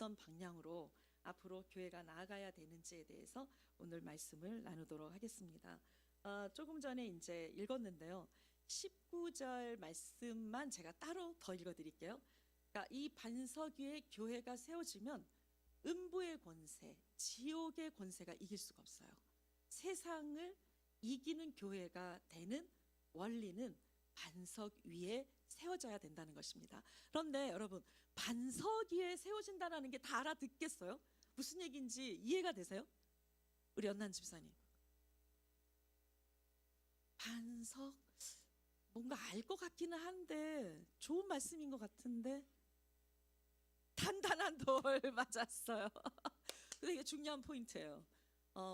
어떤 방향으로 앞으로 교회가 나아가야 되는지에 대해서 오늘 말씀을 나누도록 하겠습니다. 조금 전에 이제 읽었는데요. 19절 말씀만 제가 따로 더 읽어드릴게요. 그러니까 이 반석 위에 교회가 세워지면 음부의 권세, 지옥의 권세가 이길 수가 없어요. 세상을 이기는 교회가 되는 원리는 반석 위에 세워져야 된다는 것입니다. 그런데 여러분, 반석 위에 세워진다는 게 다 알아듣겠어요? 무슨 얘기인지 이해가 되세요? 우리 연난 집사님, 반석 뭔가 알 것 같기는 한데 좋은 말씀인 것 같은데 단단한 돌 맞았어요. 근데 이게 중요한 포인트예요.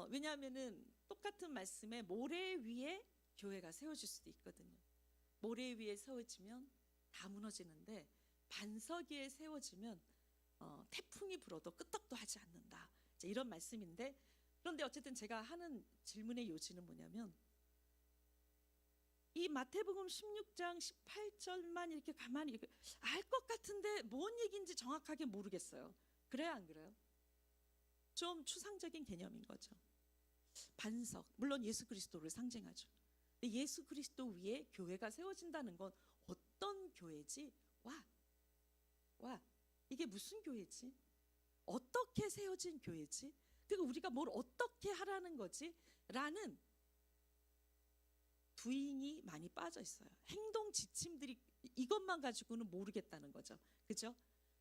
왜냐하면은 똑같은 말씀에 모래 위에 교회가 세워질 수도 있거든요. 모래 위에 세워지면 다 무너지는데 반석 위에 세워지면 태풍이 불어도 끄떡도 하지 않는다. 이런 말씀인데, 그런데 어쨌든 제가 하는 질문의 요지는 뭐냐면, 이 마태복음 16장 18절만 이렇게 가만히 알 것 같은데 뭔 얘기인지 정확하게 모르겠어요. 그래요, 안 그래요? 좀 추상적인 개념인 거죠. 반석, 물론 예수 그리스도를 상징하죠. 근데 예수 그리스도 위에 교회가 세워진다는 건 어떤 교회지? 와, 이게 무슨 교회지? 어떻게 세워진 교회지? 그리고 우리가 뭘 어떻게 하라는 거지? 라는 두잉이 많이 빠져 있어요. 행동 지침들이 이것만 가지고는 모르겠다는 거죠. 그죠?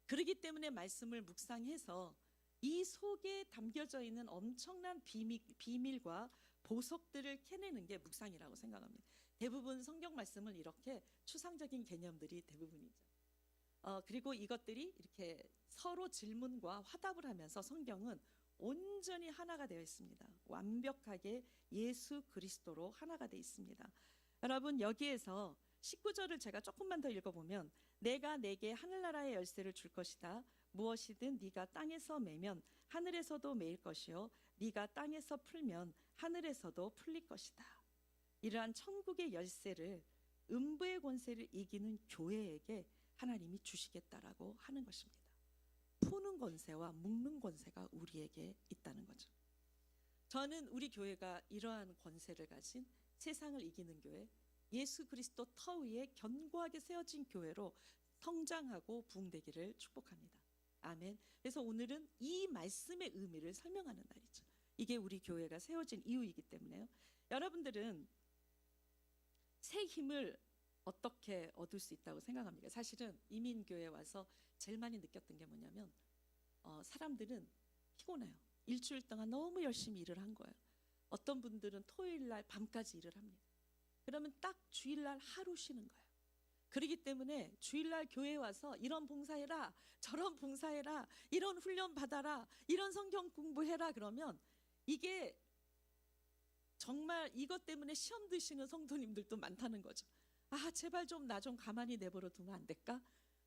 그렇기 때문에 말씀을 묵상해서 이 속에 담겨져 있는 엄청난 비밀과 보석들을 캐내는 게 묵상이라고 생각합니다. 대부분 성경 말씀은 이렇게 추상적인 개념들이 대부분이죠. 그리고 이것들이 이렇게 서로 질문과 화답을 하면서 성경은 온전히 하나가 되어 있습니다. 완벽하게 예수 그리스도로 하나가 되어 있습니다. 여러분, 여기에서 19절을 제가 조금만 더 읽어보면, 내가 내게 하늘나라의 열쇠를 줄 것이다. 무엇이든 네가 땅에서 매면 하늘에서도 매일 것이요, 네가 땅에서 풀면 하늘에서도 풀릴 것이다. 이러한 천국의 열쇠를, 음부의 권세를 이기는 교회에게 하나님이 주시겠다라고 하는 것입니다. 푸는 권세와 묶는 권세가 우리에게 있다는 거죠. 저는 우리 교회가 이러한 권세를 가진 세상을 이기는 교회, 예수 그리스도 터 위에 견고하게 세워진 교회로 성장하고 부흥되기를 축복합니다. 아멘. 그래서 오늘은 이 말씀의 의미를 설명하는 날이죠. 이게 우리 교회가 세워진 이유이기 때문에요. 여러분들은 새 힘을 어떻게 얻을 수 있다고 생각합니까? 사실은 이민교회 와서 제일 많이 느꼈던 게 뭐냐면, 사람들은 피곤해요. 일주일 동안 너무 열심히 일을 한 거예요. 어떤 분들은 토요일 날 밤까지 일을 합니다. 그러면 딱 주일날 하루 쉬는 거예요. 그렇기 때문에 주일날 교회에 와서 이런 봉사해라, 저런 봉사해라, 이런 훈련 받아라, 이런 성경 공부해라, 그러면 이게 정말 이것 때문에 시험 드시는 성도님들도 많다는 거죠. 제발 좀 나 좀 가만히 내버려 두면 안 될까?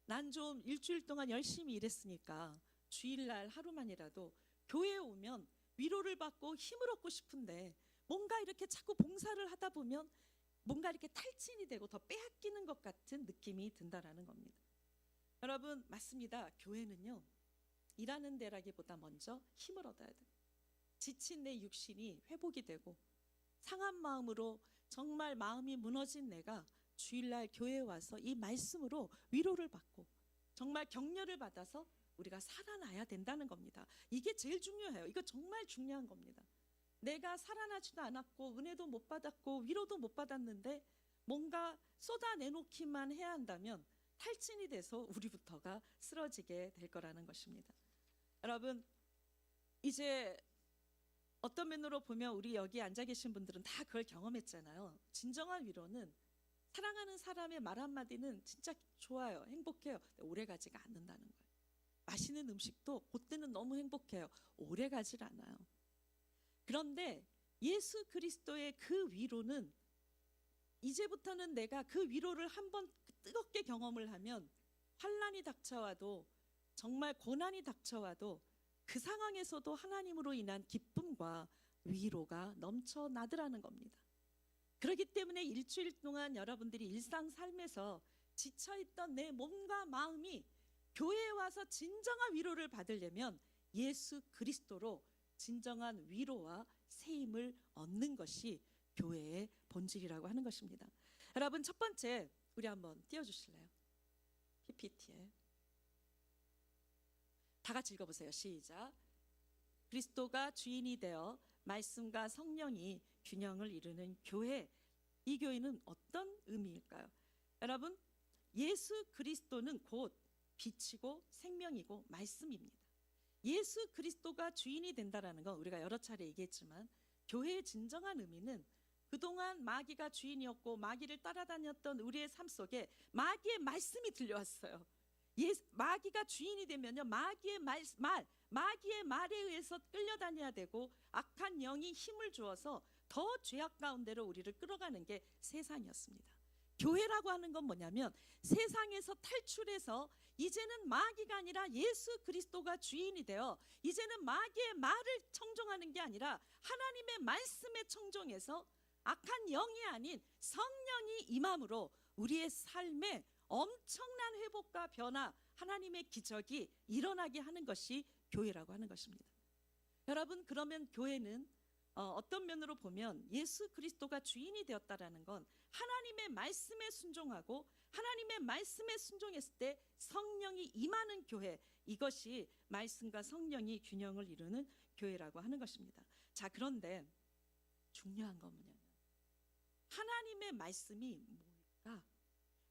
난 좀 일주일 동안 열심히 일했으니까 주일날 하루만이라도 교회에 오면 위로를 받고 힘을 얻고 싶은데, 뭔가 이렇게 자꾸 봉사를 하다 보면 뭔가 이렇게 탈진이 되고 더 빼앗기는 것 같은 느낌이 든다라는 겁니다. 여러분, 맞습니다. 교회는요, 일하는 데라기보다 먼저 힘을 얻어야 돼요. 지친 내 육신이 회복이 되고, 상한 마음으로 정말 마음이 무너진 내가 주일날 교회에 와서 이 말씀으로 위로를 받고 정말 격려를 받아서 우리가 살아나야 된다는 겁니다. 이게 제일 중요해요. 이거 정말 중요한 겁니다. 내가 살아나지도 않았고 은혜도 못 받았고 위로도 못 받았는데 뭔가 쏟아내놓기만 해야 한다면 탈진이 돼서 우리부터가 쓰러지게 될 거라는 것입니다. 여러분, 이제 어떤 면으로 보면 우리 여기 앉아 계신 분들은 다 그걸 경험했잖아요. 진정한 위로는, 사랑하는 사람의 말 한마디는 진짜 좋아요, 행복해요. 오래 가지가 않는다는 거예요. 맛있는 음식도 그때는 너무 행복해요. 오래 가질 않아요. 그런데 예수 그리스도의 그 위로는, 이제부터는 내가 그 위로를 한번 뜨겁게 경험을 하면 환난이 닥쳐와도, 정말 고난이 닥쳐와도 그 상황에서도 하나님으로 인한 기쁨과 위로가 넘쳐나더라는 겁니다. 그렇기 때문에 일주일 동안 여러분들이 일상 삶에서 지쳐있던 내 몸과 마음이 교회에 와서 진정한 위로를 받으려면 예수 그리스도로 진정한 위로와 새 힘을 얻는 것이 교회의 본질이라고 하는 것입니다. 여러분, 첫 번째 우리 한번 띄워주실래요? PPT에 다 같이 읽어보세요. 시작. 그리스도가 주인이 되어 말씀과 성령이 균형을 이루는 교회. 이 교회는 어떤 의미일까요? 여러분, 예수 그리스도는 곧 빛이고 생명이고 말씀입니다. 예수 그리스도가 주인이 된다라는 건 우리가 여러 차례 얘기했지만, 교회의 진정한 의미는 그동안 마귀가 주인이었고 마귀를 따라다녔던 우리의 삶 속에 마귀의 말씀이 들려왔어요. 마귀가 주인이 되면요, 마귀의 말에 의해서 끌려다녀야 되고, 악한 영이 힘을 주어서 더 죄악 가운데로 우리를 끌어가는 게 세상이었습니다. 교회라고 하는 건 뭐냐면, 세상에서 탈출해서 이제는 마귀가 아니라 예수 그리스도가 주인이 되어 이제는 마귀의 말을 청종하는 게 아니라 하나님의 말씀에 청종해서 악한 영이 아닌 성령이 임함으로 우리의 삶에 엄청난 회복과 변화, 하나님의 기적이 일어나게 하는 것이 교회라고 하는 것입니다. 여러분, 그러면 교회는 어떤 면으로 보면 예수 그리스도가 주인이 되었다라는 건 하나님의 말씀에 순종하고, 하나님의 말씀에 순종했을 때 성령이 임하는 교회, 이것이 말씀과 성령이 균형을 이루는 교회라고 하는 것입니다. 자, 그런데 중요한 건 뭐냐면, 하나님의 말씀이 뭘까?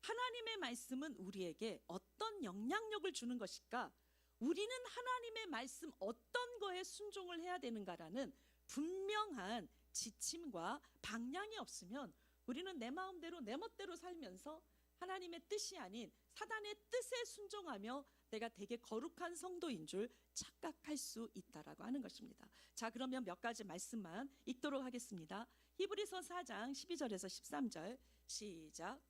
하나님의 말씀은 우리에게 어떤 영향력을 주는 것일까? 우리는 하나님의 말씀 어떤 거에 순종을 해야 되는가라는 분명한 지침과 방향이 없으면 우리는 내 마음대로 내 멋대로 살면서 하나님의 뜻이 아닌 사단의 뜻에 순종하며 내가 되게 거룩한 성도인 줄 착각할 수 있다라고 하는 것입니다. 자, 그러면 몇 가지 말씀만 읽도록 하겠습니다. 히브리서 4장 12절에서 13절 시작.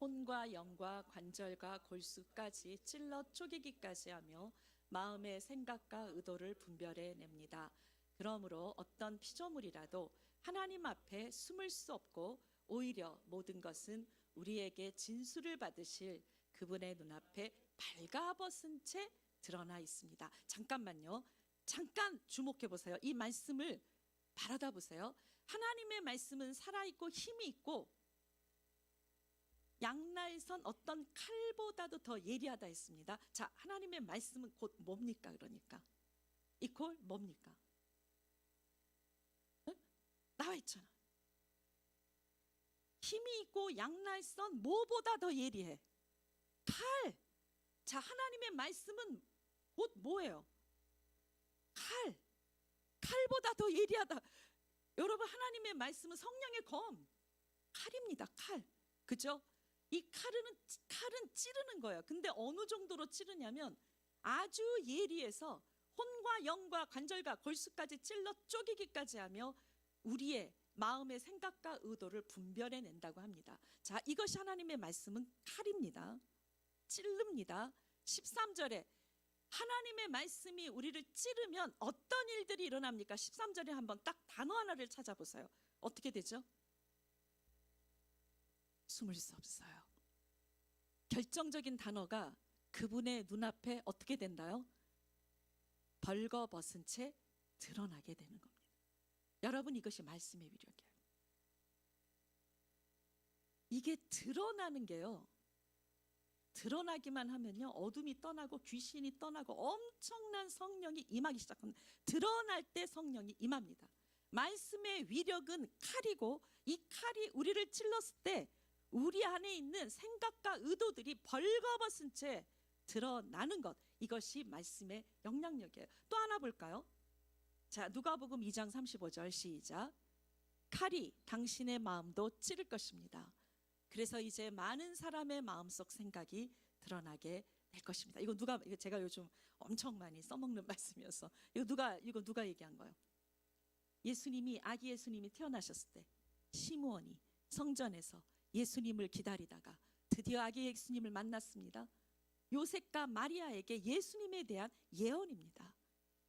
혼과 영과 관절과 골수까지 찔러 쪼개기까지 하며 마음의 생각과 의도를 분별해 냅니다. 그러므로 어떤 피조물이라도 하나님 앞에 숨을 수 없고, 오히려 모든 것은 우리에게 진술을 받으실 그분의 눈앞에 발가벗은 채 드러나 있습니다. 잠깐만요. 잠깐 주목해 보세요. 이 말씀을 바라다 보세요. 하나님의 말씀은 살아있고 힘이 있고, 양날선 어떤 칼보다도 더 예리하다 했습니다. 자, 하나님의 말씀은 곧 뭡니까? 그러니까 이퀄 뭡니까? 응? 나와 있잖아. 힘이 있고 양날선 뭐보다 더 예리해? 칼. 자, 하나님의 말씀은 곧 뭐예요? 칼. 칼보다 더 예리하다. 여러분, 하나님의 말씀은 성령의 검, 칼입니다. 칼. 그죠? 이 칼은 찌르는 거예요. 근데 어느 정도로 찌르냐면 아주 예리해서 혼과 영과 관절과 골수까지 찔러 쪼개기까지 하며 우리의 마음의 생각과 의도를 분별해 낸다고 합니다. 자, 이것이 하나님의 말씀은 칼입니다. 찌릅니다. 13절에 하나님의 말씀이 우리를 찌르면 어떤 일들이 일어납니까? 13절에 한번 딱 단어 하나를 찾아보세요. 어떻게 되죠? 숨을 수 없어요. 결정적인 단어가 그분의 눈앞에 어떻게 된다요? 벌거벗은 채 드러나게 되는 겁니다. 여러분, 이것이 말씀의 위력이에요. 이게 드러나는 게요, 드러나기만 하면요, 어둠이 떠나고 귀신이 떠나고 엄청난 성령이 임하기 시작합니다. 드러날 때 성령이 임합니다. 말씀의 위력은 칼이고, 이 칼이 우리를 찔렀을 때 우리 안에 있는 생각과 의도들이 벌거벗은 채 드러나는 것, 이것이 말씀의 영향력이에요. 또 하나 볼까요? 자, 누가복음 2장 35절 시작. 칼이 당신의 마음도 찌를 것입니다. 그래서 이제 많은 사람의 마음속 생각이 드러나게 될 것입니다. 이거 제가 요즘 엄청 많이 써먹는 말씀이어서 이거 누가 얘기한 거예요? 아기 예수님이 태어나셨을 때 시므온이 성전에서 예수님을 기다리다가 드디어 아기 예수님을 만났습니다. 요셉과 마리아에게 예수님에 대한 예언입니다.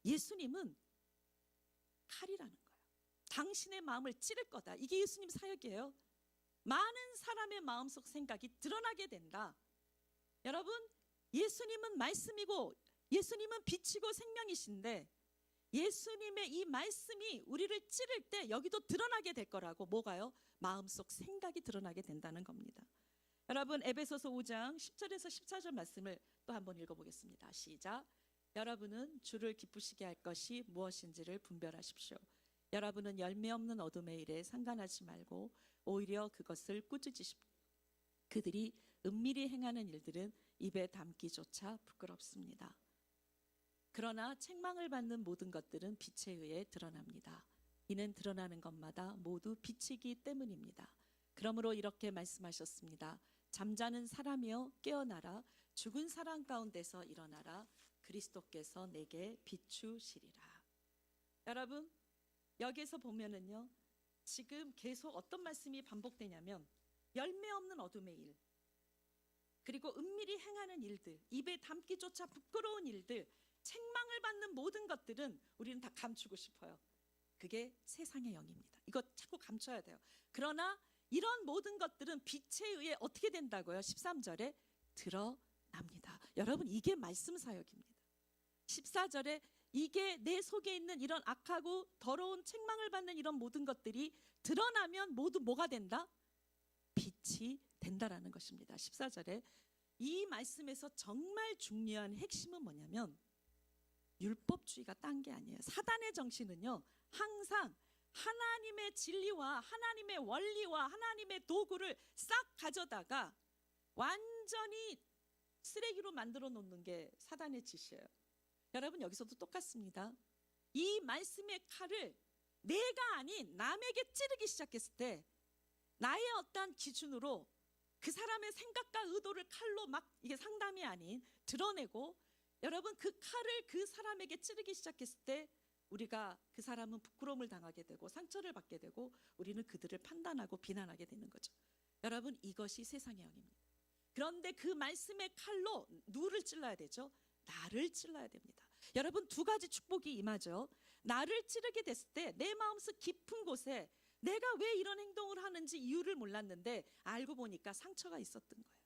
예수님은 칼이라는 거예요. 당신의 마음을 찌를 거다. 이게 예수님 사역이에요. 많은 사람의 마음속 생각이 드러나게 된다. 여러분, 예수님은 말씀이고 예수님은 빛이고 생명이신데 예수님의 이 말씀이 우리를 찌를 때 여기도 드러나게 될 거라고. 뭐가요? 마음속 생각이 드러나게 된다는 겁니다. 여러분, 에베소서 5장 10절에서 14절 말씀을 또 한번 읽어보겠습니다. 시작. 여러분은 주를 기쁘시게 할 것이 무엇인지를 분별하십시오. 여러분은 열매 없는 어둠의 일에 상관하지 말고 오히려 그것을 꾸짖으십시오. 그들이 은밀히 행하는 일들은 입에 담기조차 부끄럽습니다. 그러나 책망을 받는 모든 것들은 빛에 의해 드러납니다. 이는 드러나는 것마다 모두 빛이기 때문입니다. 그러므로 이렇게 말씀하셨습니다. 잠자는 사람이여 깨어나라. 죽은 사람 가운데서 일어나라. 그리스도께서 내게 비추시리라. 여러분, 여기에서 보면은요, 지금 계속 어떤 말씀이 반복되냐면 열매 없는 어둠의 일, 그리고 은밀히 행하는 일들, 입에 담기조차 부끄러운 일들, 책망을 받는 모든 것들은 우리는 다 감추고 싶어요. 그게 세상의 영입니다. 이거 자꾸 감춰야 돼요. 그러나 이런 모든 것들은 빛에 의해 어떻게 된다고요? 13절에 드러납니다. 여러분, 이게 말씀 사역입니다. 14절에 이게 내 속에 있는 이런 악하고 더러운 책망을 받는 이런 모든 것들이 드러나면 모두 뭐가 된다? 빛이 된다라는 것입니다. 14절에 이 말씀에서 정말 중요한 핵심은 뭐냐면 율법주의가 딴 게 아니에요. 사단의 정신은요, 항상 하나님의 진리와 하나님의 원리와 하나님의 도구를 싹 가져다가 완전히 쓰레기로 만들어 놓는 게 사단의 짓이에요. 여러분, 여기서도 똑같습니다. 이 말씀의 칼을 내가 아닌 남에게 찌르기 시작했을 때 나의 어떠한 기준으로 그 사람의 생각과 의도를 칼로 막 이게 상담이 아닌 드러내고, 여러분, 그 칼을 그 사람에게 찌르기 시작했을 때 우리가 그 사람은 부끄러움을 당하게 되고 상처를 받게 되고 우리는 그들을 판단하고 비난하게 되는 거죠. 여러분, 이것이 세상의 영입니다. 그런데 그 말씀의 칼로 누구를 찔러야 되죠? 나를 찔러야 됩니다. 여러분, 두 가지 축복이 임하죠. 나를 찌르게 됐을 때 내 마음속 깊은 곳에 내가 왜 이런 행동을 하는지 이유를 몰랐는데 알고 보니까 상처가 있었던 거예요.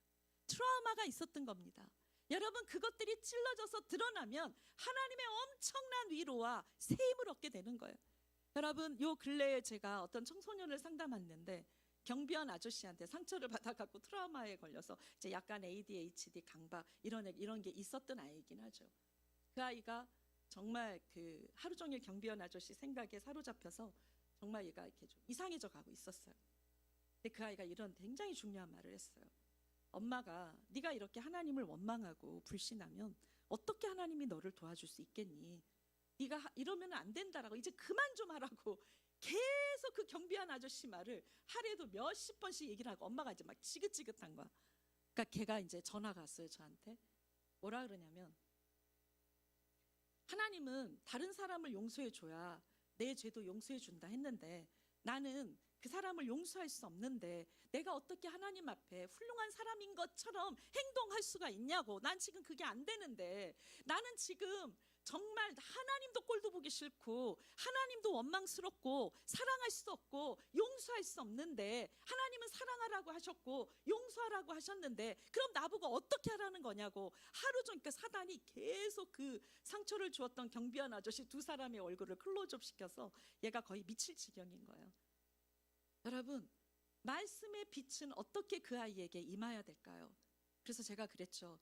트라우마가 있었던 겁니다. 여러분, 그것들이 찔러져서 드러나면 하나님의 엄청난 위로와 세임을 얻게 되는 거예요. 여러분, 요 근래에 제가 어떤 청소년을 상담했는데 경비원 아저씨한테 상처를 받아갖고 트라우마에 걸려서 이제 약간 ADHD, 강박 이런 게 있었던 아이이긴 하죠. 그 아이가 정말 그 하루 종일 경비원 아저씨 생각에 사로잡혀서 정말 얘가 이렇게 좀 이상해져 가고 있었어요. 근데 그 아이가 이런 굉장히 중요한 말을 했어요. 엄마가 네가 이렇게 하나님을 원망하고 불신하면 어떻게 하나님이 너를 도와줄 수 있겠니? 네가 이러면 안 된다라고, 이제 그만 좀 하라고 계속 그 경비원 아저씨 말을 하루에도 몇십 번씩 얘기를 하고 엄마가 이제 막 지긋지긋한 거야. 그러니까 걔가 이제 전화가 왔어요, 저한테. 뭐라 그러냐면, 하나님은 다른 사람을 용서해 줘야 내 죄도 용서해 준다 했는데 나는 그 사람을 용서할 수 없는데 내가 어떻게 하나님 앞에 훌륭한 사람인 것처럼 행동할 수가 있냐고. 난 지금 그게 안 되는데, 나는 지금 정말 하나님도 꼴도 보기 싫고 하나님도 원망스럽고 사랑할 수 없고 용서할 수 없는데, 하나님은 사랑하라고 하셨고 용서하라고 하셨는데 그럼 나보고 어떻게 하라는 거냐고 하루 종일. 그러니까 사단이 계속 그 상처를 주었던 경비원 아저씨 두 사람의 얼굴을 클로즈업 시켜서 얘가 거의 미칠 지경인 거예요. 여러분, 말씀의 빛은 어떻게 그 아이에게 임해야 될까요? 그래서 제가 그랬죠.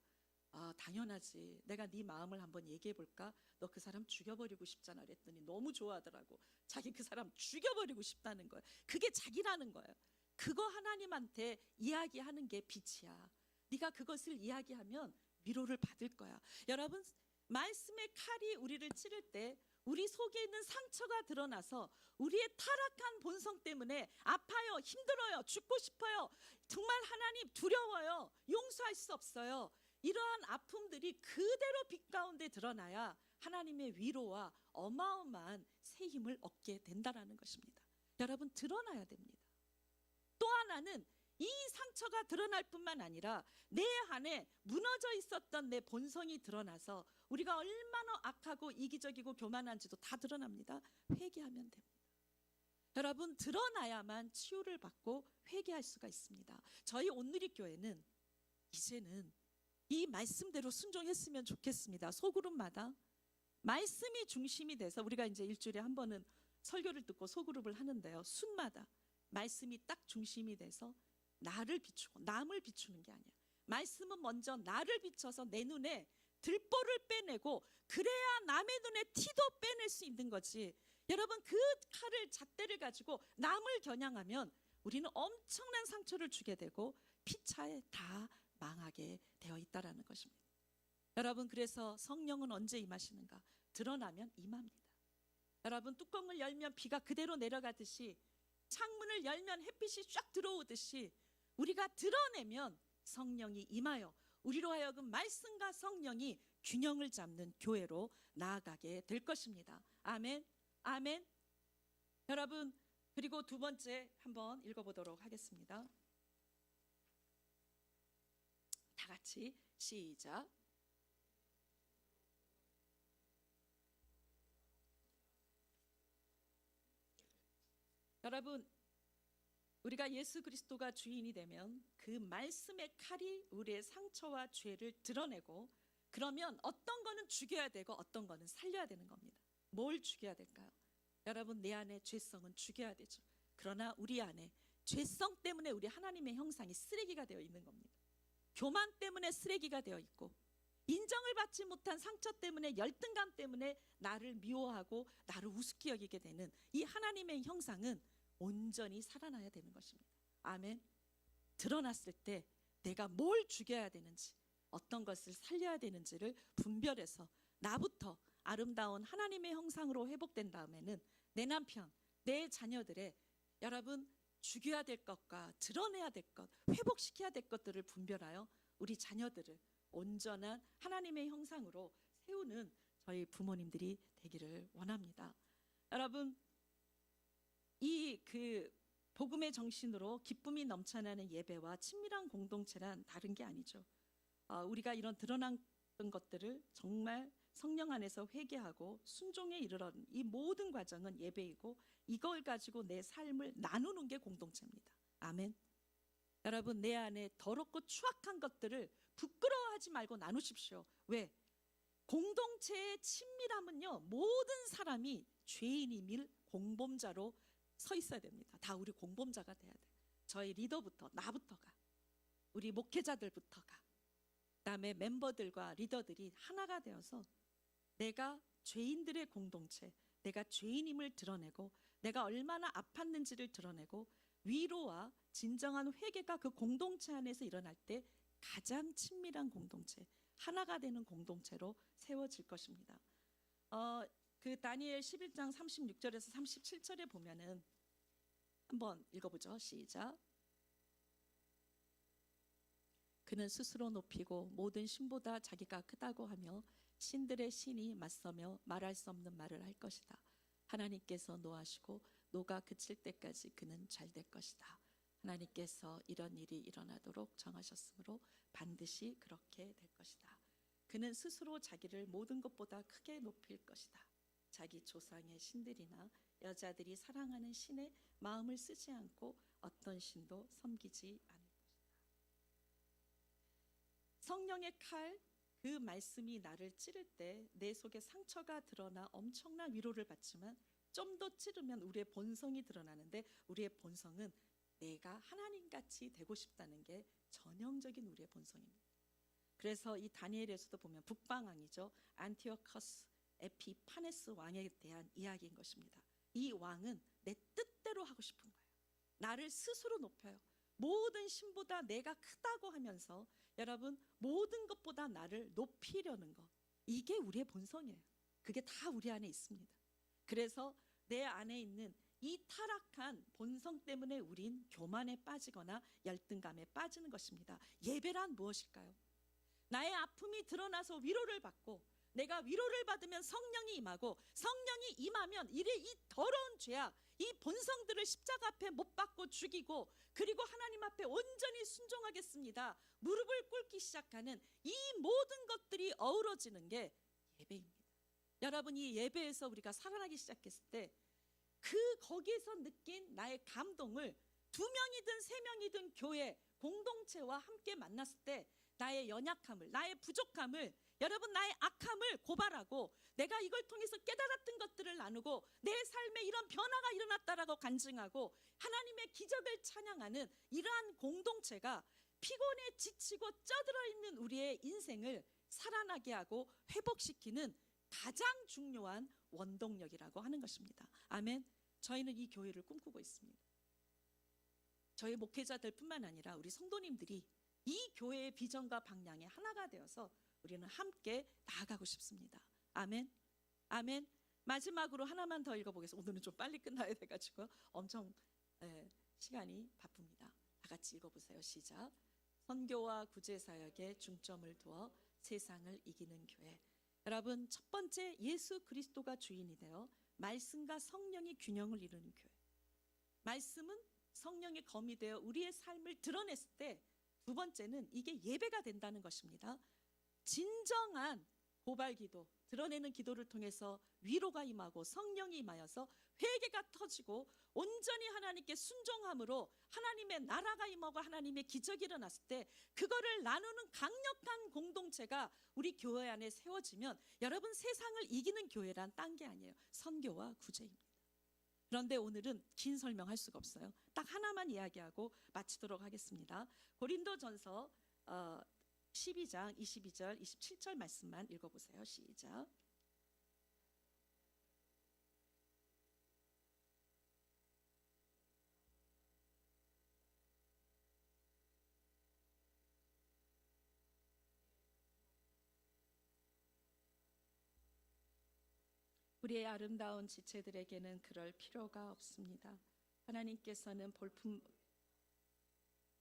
당연하지. 내가 네 마음을 한번 얘기해 볼까? 너 그 사람 죽여버리고 싶잖아. 그랬더니 너무 좋아하더라고. 자기 그 사람 죽여버리고 싶다는 거예요. 그게 자기라는 거예요. 그거 하나님한테 이야기하는 게 빛이야. 네가 그것을 이야기하면 위로를 받을 거야. 여러분, 말씀의 칼이 우리를 찌를 때 우리 속에 있는 상처가 드러나서 우리의 타락한 본성 때문에 아파요, 힘들어요, 죽고 싶어요, 정말 하나님 두려워요, 용서할 수 없어요. 이러한 아픔들이 그대로 빛 가운데 드러나야 하나님의 위로와 어마어마한 새 힘을 얻게 된다라는 것입니다. 여러분, 드러나야 됩니다. 또 하나는 이 상처가 드러날 뿐만 아니라 내 안에 무너져 있었던 내 본성이 드러나서 우리가 얼마나 악하고 이기적이고 교만한지도 다 드러납니다. 회개하면 됩니다. 여러분, 드러나야만 치유를 받고 회개할 수가 있습니다. 저희 온누리교회는 이제는 이 말씀대로 순종했으면 좋겠습니다. 소그룹마다 말씀이 중심이 돼서, 우리가 이제 일주일에 한 번은 설교를 듣고 소그룹을 하는데요, 순마다 말씀이 딱 중심이 돼서 나를 비추고 남을 비추는 게 아니야. 말씀은 먼저 나를 비춰서 내 눈에 들보를 빼내고, 그래야 남의 눈에 티도 빼낼 수 있는 거지. 여러분, 그 칼을, 잣대를 가지고 남을 겨냥하면 우리는 엄청난 상처를 주게 되고 피차에 다 망하게 되어 있다라는 것입니다. 여러분, 그래서 성령은 언제 임하시는가? 드러나면 임합니다. 여러분, 뚜껑을 열면 비가 그대로 내려가듯이, 창문을 열면 햇빛이 쫙 들어오듯이, 우리가 드러내면 성령이 임하여 우리로 하여금 말씀과 성령이 균형을 잡는 교회로 나아가게 될 것입니다. 아멘, 아멘. 여러분, 그리고 두 번째 한번 읽어보도록 하겠습니다. 다 같이 시작. 여러분, 우리가 예수 그리스도가 주인이 되면 그 말씀의 칼이 우리의 상처와 죄를 드러내고, 그러면 어떤 거는 죽여야 되고 어떤 거는 살려야 되는 겁니다. 뭘 죽여야 될까요? 여러분, 내 안에 죄성은 죽여야 되죠. 그러나 우리 안에 죄성 때문에 우리 하나님의 형상이 쓰레기가 되어 있는 겁니다. 교만 때문에 쓰레기가 되어 있고, 인정을 받지 못한 상처 때문에, 열등감 때문에 나를 미워하고 나를 우습게 여기게 되는 이 하나님의 형상은 온전히 살아나야 되는 것입니다. 아멘. 드러났을 때 내가 뭘 죽여야 되는지, 어떤 것을 살려야 되는지를 분별해서 나부터 아름다운 하나님의 형상으로 회복된 다음에는 내 남편, 내 자녀들의, 여러분, 죽여야 될 것과 드러내야 될 것, 회복시켜야 될 것들을 분별하여 우리 자녀들을 온전한 하나님의 형상으로 세우는 저희 부모님들이 되기를 원합니다. 여러분, 이 복음의 정신으로 기쁨이 넘쳐나는 예배와 친밀한 공동체란 다른 게 아니죠. 우리가 이런 드러난 것들을 정말 성령 안에서 회개하고 순종에 이르러는 이 모든 과정은 예배이고, 이걸 가지고 내 삶을 나누는 게 공동체입니다. 아멘. 여러분, 내 안에 더럽고 추악한 것들을 부끄러워하지 말고 나누십시오. 왜? 공동체의 친밀함은요, 모든 사람이 죄인임을 공범자로 서 있어야 됩니다. 다 우리 공범자가 돼야 돼. 저희 리더부터, 나부터가, 우리 목회자들부터가, 그다음에 멤버들과 리더들이 하나가 되어서 내가 죄인들의 공동체, 내가 죄인임을 드러내고, 내가 얼마나 아팠는지를 드러내고, 위로와 진정한 회개가 그 공동체 안에서 일어날 때 가장 친밀한 공동체, 하나가 되는 공동체로 세워질 것입니다. 그 다니엘 11장 36절에서 37절에 보면은, 한번 읽어보죠. 시작. 그는 스스로 높이고 모든 신보다 자기가 크다고 하며 신들의 신이 맞서며 말할 수 없는 말을 할 것이다. 하나님께서 노하시고 노가 그칠 때까지 그는 잘 될 것이다. 하나님께서 이런 일이 일어나도록 정하셨으므로 반드시 그렇게 될 것이다. 그는 스스로 자기를 모든 것보다 크게 높일 것이다. 자기 조상의 신들이나 여자들이 사랑하는 신의 마음을 쓰지 않고 어떤 신도 섬기지 않을 것이다. 성령의 칼, 그 말씀이 나를 찌를 때 내 속에 상처가 드러나 엄청난 위로를 받지만, 좀 더 찌르면 우리의 본성이 드러나는데, 우리의 본성은 내가 하나님같이 되고 싶다는 게 전형적인 우리의 본성입니다. 그래서 이 다니엘에서도 보면 북방왕이죠, 안티오커스 에피파네스 왕에 대한 이야기인 것입니다. 이 왕은 내 뜻대로 하고 싶은 거예요. 나를 스스로 높여요. 모든 신보다 내가 크다고 하면서, 여러분, 모든 것보다 나를 높이려는 것, 이게 우리의 본성이에요. 그게 다 우리 안에 있습니다. 그래서 내 안에 있는 이 타락한 본성 때문에 우린 교만에 빠지거나 열등감에 빠지는 것입니다. 예배란 무엇일까요? 나의 아픔이 드러나서 위로를 받고, 내가 위로를 받으면 성령이 임하고, 성령이 임하면 이래 이 더러운 죄악, 이 본성들을 십자가 앞에 못 박고 죽이고, 그리고 하나님 앞에 온전히 순종하겠습니다, 무릎을 꿇기 시작하는 이 모든 것들이 어우러지는 게 예배입니다. 여러분, 이 예배에서 우리가 살아나기 시작했을 때 거기에서 느낀 나의 감동을 2명이든 3명이든 교회 공동체와 함께 만났을 때 나의 연약함을, 나의 부족함을, 여러분 나의 악함을 고발하고 내가 이걸 통해서 깨달았던 것들을 나누고 내 삶에 이런 변화가 일어났다라고 간증하고 하나님의 기적을 찬양하는 이러한 공동체가 피곤에 지치고 쪄들어 있는 우리의 인생을 살아나게 하고 회복시키는 가장 중요한 원동력이라고 하는 것입니다. 아멘. 저희는 이 교회를 꿈꾸고 있습니다. 저희 목회자들뿐만 아니라 우리 성도님들이 이 교회의 비전과 방향에 하나가 되어서 우리는 함께 나아가고 싶습니다. 아멘. 아멘. 마지막으로 하나만 더 읽어보겠습니다. 오늘은 좀 빨리 끝나야 돼가지고 엄청 시간이 바쁩니다. 다 같이 읽어보세요. 시작. 선교와 구제사역에 중점을 두어 세상을 이기는 교회. 여러분, 첫 번째 예수 그리스도가 주인이 되어 말씀과 성령이 균형을 이루는 교회. 말씀은 성령의 검이 되어 우리의 삶을 드러냈을 때, 두 번째는 이게 예배가 된다는 것입니다. 진정한 고발기도, 드러내는 기도를 통해서 위로가 임하고 성령이 임하여서 회개가 터지고 온전히 하나님께 순종함으로 하나님의 나라가 임하고 하나님의 기적이 일어났을 때 그거를 나누는 강력한 공동체가 우리 교회 안에 세워지면 여러분, 세상을 이기는 교회란 딴 게 아니에요. 선교와 구제입니다. 그런데 오늘은 긴 설명할 수가 없어요. 딱 하나만 이야기하고 마치도록 하겠습니다. 고린도전서 12장 22절 27절 말씀만 읽어보세요. 시작. 우리의 아름다운 지체들에게는 그럴 필요가 없습니다. 하나님께서는 볼품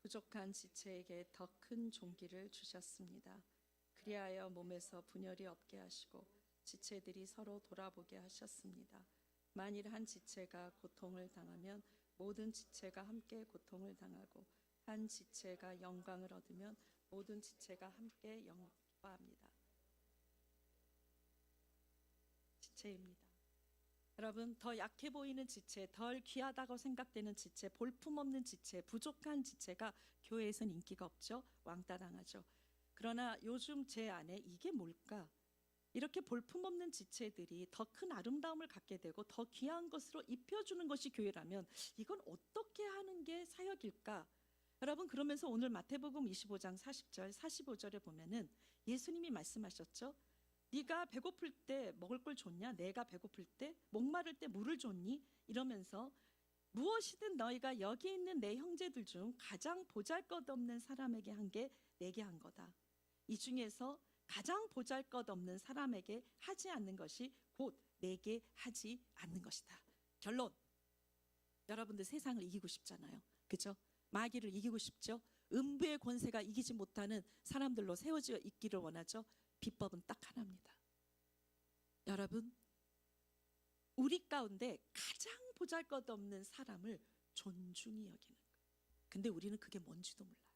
부족한 지체에게 더 큰 종기를 주셨습니다. 그리하여 몸에서 분열이 없게 하시고 지체들이 서로 돌아보게 하셨습니다. 만일 한 지체가 고통을 당하면 모든 지체가 함께 고통을 당하고 한 지체가 영광을 얻으면 모든 지체가 함께 영광합니다. 지체입니다. 여러분, 더 약해 보이는 지체, 덜 귀하다고 생각되는 지체, 볼품없는 지체, 부족한 지체가 교회에선 인기가 없죠. 왕따 당하죠. 그러나 요즘 제 안에 이게 뭘까? 이렇게 볼품없는 지체들이 더 큰 아름다움을 갖게 되고 더 귀한 것으로 입혀주는 것이 교회라면 이건 어떻게 하는 게 사역일까? 여러분, 그러면서 오늘 마태복음 25장 40절 45절에 보면은 예수님이 말씀하셨죠. 네가 배고플 때 먹을 걸 줬냐? 내가 배고플 때 목마를 때 물을 줬니? 이러면서 무엇이든 너희가 여기 있는 내 형제들 중 가장 보잘것없는 사람에게 한 게 내게 한 거다. 이 중에서 가장 보잘것없는 사람에게 하지 않는 것이 곧 내게 하지 않는 것이다. 결론, 여러분들 세상을 이기고 싶잖아요. 그죠? 마귀를 이기고 싶죠? 음부의 권세가 이기지 못하는 사람들로 세워져 있기를 원하죠? 비법은 딱 하나입니다. 여러분, 우리 가운데 가장 보잘것없는 사람을 존중히 여기는 거예요. 근데 우리는 그게 뭔지도 몰라요.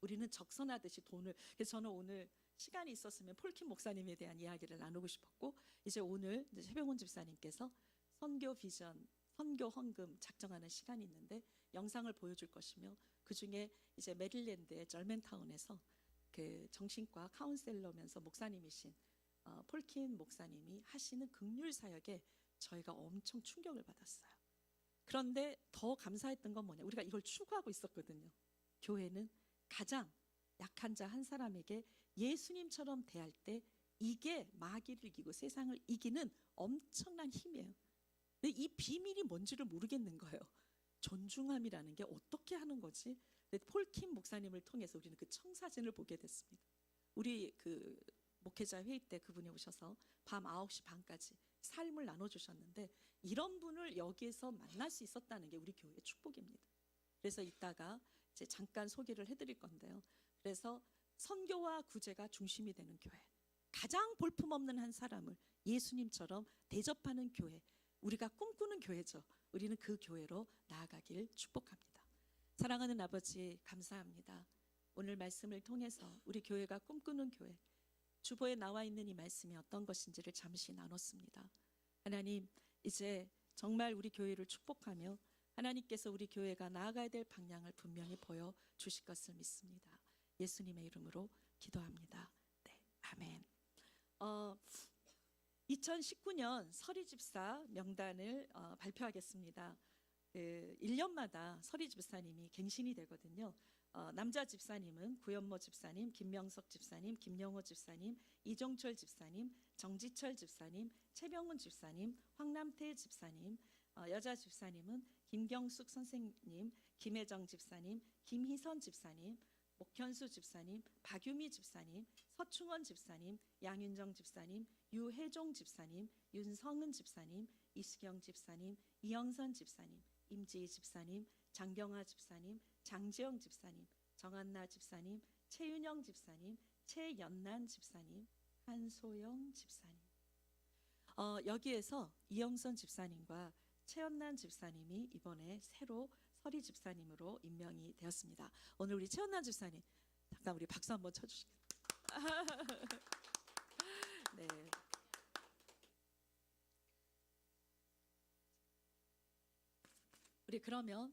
우리는 적선하듯이 돈을. 그래서 저는 오늘 시간이 있었으면 폴킴 목사님에 대한 이야기를 나누고 싶었고, 이제 오늘 최병훈 집사님께서 선교 비전, 선교 헌금 작정하는 시간이 있는데 영상을 보여줄 것이며, 그 중에 이제 메릴랜드의 절맨타운에서 그 정신과 카운셀러면서 목사님이신 폴킨 목사님이 하시는 긍휼 사역에 저희가 엄청 충격을 받았어요. 그런데 더 감사했던 건 뭐냐? 우리가 이걸 추구하고 있었거든요. 교회는 가장 약한 자 한 사람에게 예수님처럼 대할 때 이게 마귀를 이기고 세상을 이기는 엄청난 힘이에요. 근데 이 비밀이 뭔지를 모르겠는 거예요. 존중함이라는 게 어떻게 하는 거지? 폴킴 목사님을 통해서 우리는 그 청사진을 보게 됐습니다. 우리 그 목회자 회의 때 그분이 오셔서 밤 9시 반까지 삶을 나눠주셨는데, 이런 분을 여기에서 만날 수 있었다는 게 우리 교회의 축복입니다. 그래서 이따가 이제 잠깐 소개를 해드릴 건데요. 그래서 선교와 구제가 중심이 되는 교회, 가장 볼품없는 한 사람을 예수님처럼 대접하는 교회, 우리가 꿈꾸는 교회죠. 우리는 그 교회로 나아가길 축복합니다. 사랑하는 아버지, 감사합니다. 오늘 말씀을 통해서 우리 교회가 꿈꾸는 교회, 주보에 나와 있는 이 말씀이 어떤 것인지를 잠시 나눴습니다. 하나님, 이제 정말 우리 교회를 축복하며 하나님께서 우리 교회가 나아가야 될 방향을 분명히 보여주실 것을 믿습니다. 예수님의 이름으로 기도합니다. 네, 아멘. 2019년 서리집사 명단을 발표하겠습니다. 1년마다 서리집사님이 갱신이 되거든요. 남자 집사님은 구현모 집사님, 김명석 집사님, 김영호 집사님, 이종철 집사님, 정지철 집사님, 최병훈 집사님, 황남태 집사님, 여자 집사님은 김경숙 선생님, 김혜정 집사님, 김희선 집사님, 목현수 집사님, 박유미 집사님, 서충원 집사님, 양윤정 집사님, 유혜종 집사님, 윤성은 집사님, 이수경 집사님, 이영선 집사님, 임지희 집사님, 장경화 집사님, 장지영 집사님, 정한나 집사님, 최윤영 집사님, 최연난 집사님, 한소영 집사님. 여기에서 이영선 집사님과 최연난 집사님이 이번에 새로 서리 집사님으로 임명이 되었습니다. 오늘 우리 최연난 집사님 잠깐 우리 박수 한번 쳐주시겠어요? 네. 우리 그러면